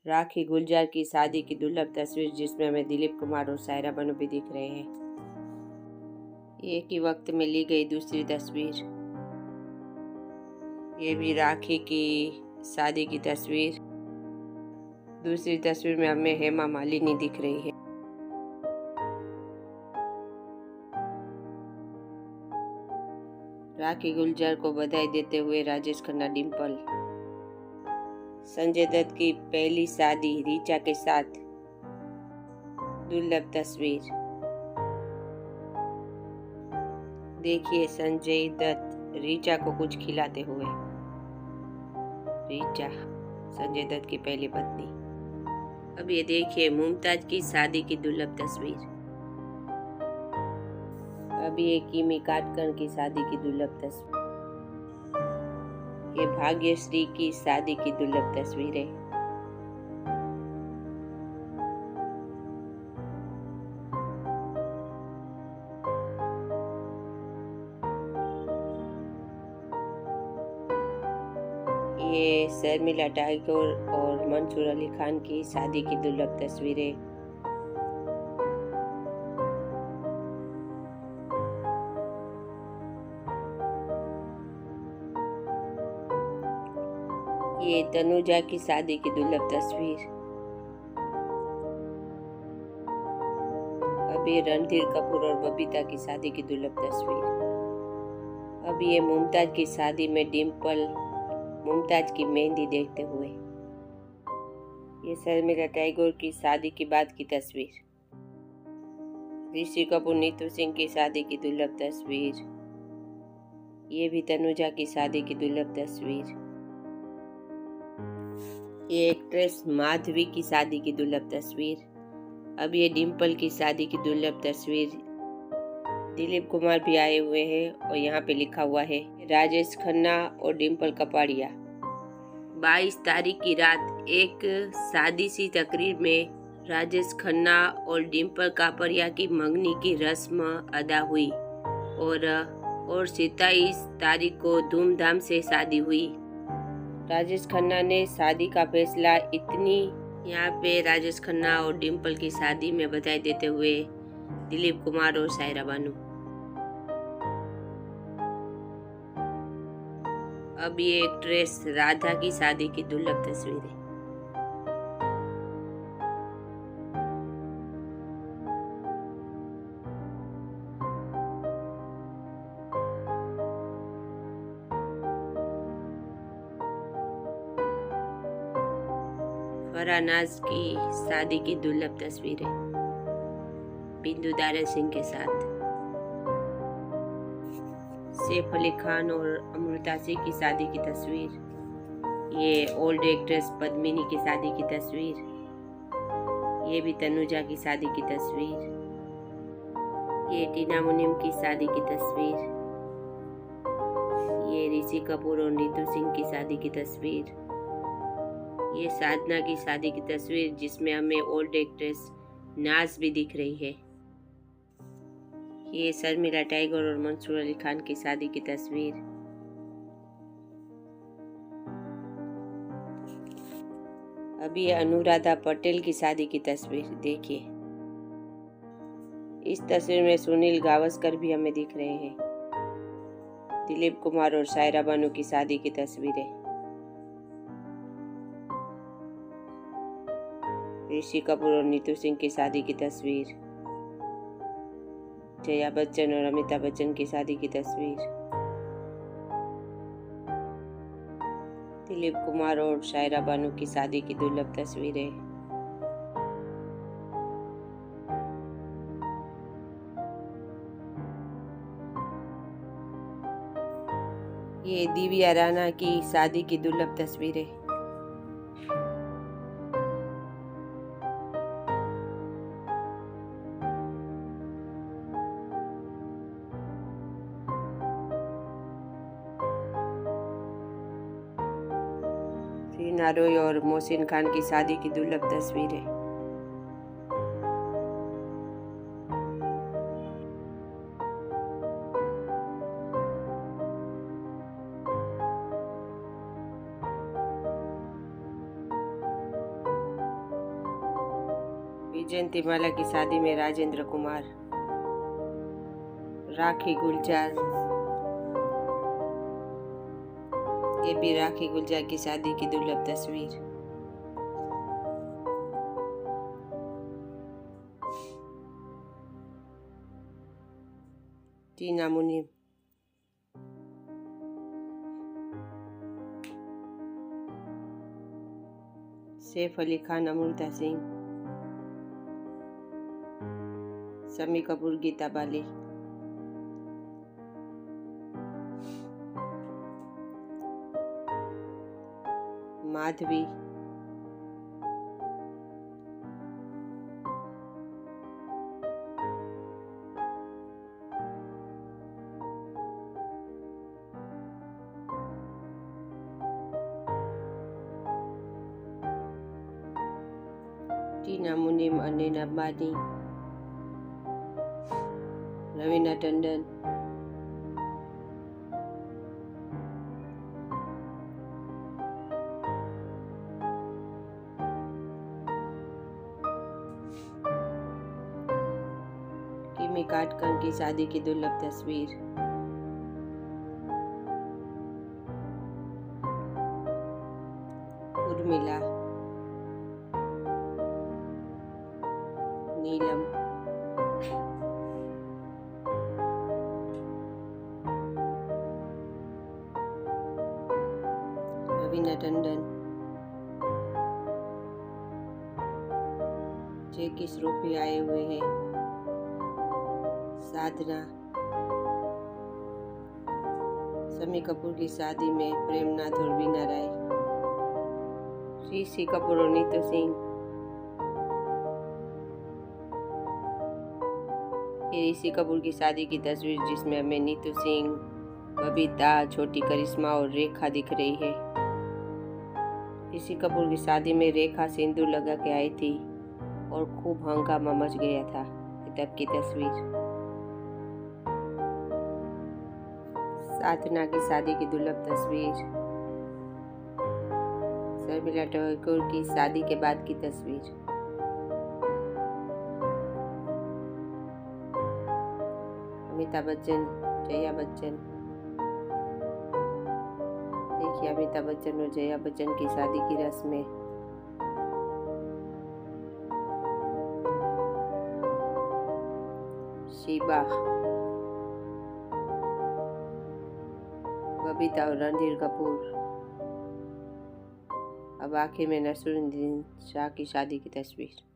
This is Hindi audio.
राखी गुलजार की शादी की दुर्लभ तस्वीर जिसमें हमें दिलीप कुमार और सायरा बानू भी दिख रहे हैं। एक ही वक्त में ली गई दूसरी तस्वीर, ये भी राखी की शादी की तस्वीर। दूसरी तस्वीर में हमें हेमा मालिनी दिख रही है। राखी गुलजार को बधाई देते हुए राजेश खन्ना डिम्पल। संजय दत्त की पहली शादी रीचा के साथ दुर्लभ तस्वीर। देखिए संजय दत्त रीचा को कुछ खिलाते हुए। रीचा संजय दत्त की पहली पत्नी। अब ये देखिए मुमताज की शादी की दुर्लभ तस्वीर। अब ये किमी काटकर की शादी की दुर्लभ तस्वीर। ये भाग्यश्री की शादी की दुर्लभ तस्वीरें। ये शर्मिला टैगोर और मंसूर अली खान की शादी की दुर्लभ तस्वीरें। ये तनुजा की शादी की दुर्लभ तस्वीर। अब ये रणधीर कपूर और बबीता की शादी की दुर्लभ तस्वीर। अब ये मुमताज की शादी में डिम्पल मुमताज की मेहंदी देखते हुए। ये शर्मिला टैगोर की शादी की बाद की तस्वीर। ऋषि कपूर नीतू सिंह की शादी की दुर्लभ तस्वीर। ये भी तनुजा की शादी की दुर्लभ तस्वीर। ये एक्ट्रेस माधवी की शादी की दुर्लभ तस्वीर। अब ये डिम्पल की शादी की दुर्लभ तस्वीर। दिलीप कुमार भी आए हुए हैं और यहाँ पे लिखा हुआ है राजेश खन्ना और डिम्पल कपाड़िया। 22 तारीख की रात एक शादी सी तकरीर में राजेश खन्ना और डिम्पल कापड़िया की मंगनी की रस्म अदा हुई और 27 तारीख को धूमधाम से शादी हुई। राजेश खन्ना ने शादी का फैसला इतनी यहाँ पे राजेश खन्ना और डिम्पल की शादी में बधाई देते हुए दिलीप कुमार और सायरा बानू। अब ये एक्ट्रेस राधा की शादी की दुर्लभ तस्वीरें। फरहान नाज की शादी की दुर्लभ तस्वीरें बिंदु दारा सिंह के साथ। सैफ अली खान और अमृता सिंह की शादी की तस्वीर। ये ओल्ड एक्ट्रेस पद्मिनी की शादी की तस्वीर। ये भी तनुजा की शादी की तस्वीर। ये टीना मुनीम की शादी की तस्वीर। ये ऋषि कपूर और नीतू सिंह की शादी की तस्वीर। ये साधना की शादी की तस्वीर जिसमें हमें ओल्ड एक्ट्रेस नाज भी दिख रही है। ये शर्मिला टैगोर और मंसूर अली खान की शादी की तस्वीर। अभी अनुराधा पटेल की शादी की तस्वीर देखिए। इस तस्वीर में सुनील गावस्कर भी हमें दिख रहे हैं। दिलीप कुमार और सायरा बानू की शादी की तस्वीरें। ऋषि कपूर और नीतू सिंह की शादी की तस्वीर। जया बच्चन और अमिताभ बच्चन की शादी की तस्वीर। दिलीप कुमार और सायरा बानू की शादी की दुर्लभ तस्वीरें। ये दिव्या राणा की शादी की दुर्लभ तस्वीरें। रीना रॉय और मोहसिन खान की शादी की दुर्लभ तस्वीरें। विजयंतीमाला की शादी में राजेंद्र कुमार। राखी गुलजार, ये भी राखी गुलजार की शादी की दुर्लभ तस्वीर। टीना मुनीम, सैफ अली खान, अमृता सिंह, शम्मी कपूर, गीता बाली, माधवी, टीना मुनीम, अनिल अंबानी, रवीना टंडन, किमी काटकन की शादी की दुर्लभ तस्वीर। उर्मिला, नीलम, रवीना टंडन, जैकी श्रॉफ आए हुए हैं, साधना, शम्मी कपूर की शादी में प्रेमनाथ और बीना राय, ऋषि कपूर और नीतू सिंह। ये ऋषि कपूर की शादी की तस्वीर जिसमें हमें नीतू सिंह, बबीता, छोटी करिश्मा और रेखा दिख रही है। ऋषि कपूर की शादी में रेखा सिंदूर लगा के आई थी और खूब हंगामा मच गया था। तब की तस्वीर। साधना की शादी की दुर्लभ तस्वीर। शर्मिला ठाकुर की शादी के बाद की तस्वीर। अमिताभ बच्चन, जया बच्चन। देखिए अमिताभ बच्चन और जया बच्चन की शादी की रस्में। शीबा, बबीता और रणधीर कपूर। अब आखिर में नसरुद्दीन शाह की शादी की तस्वीर।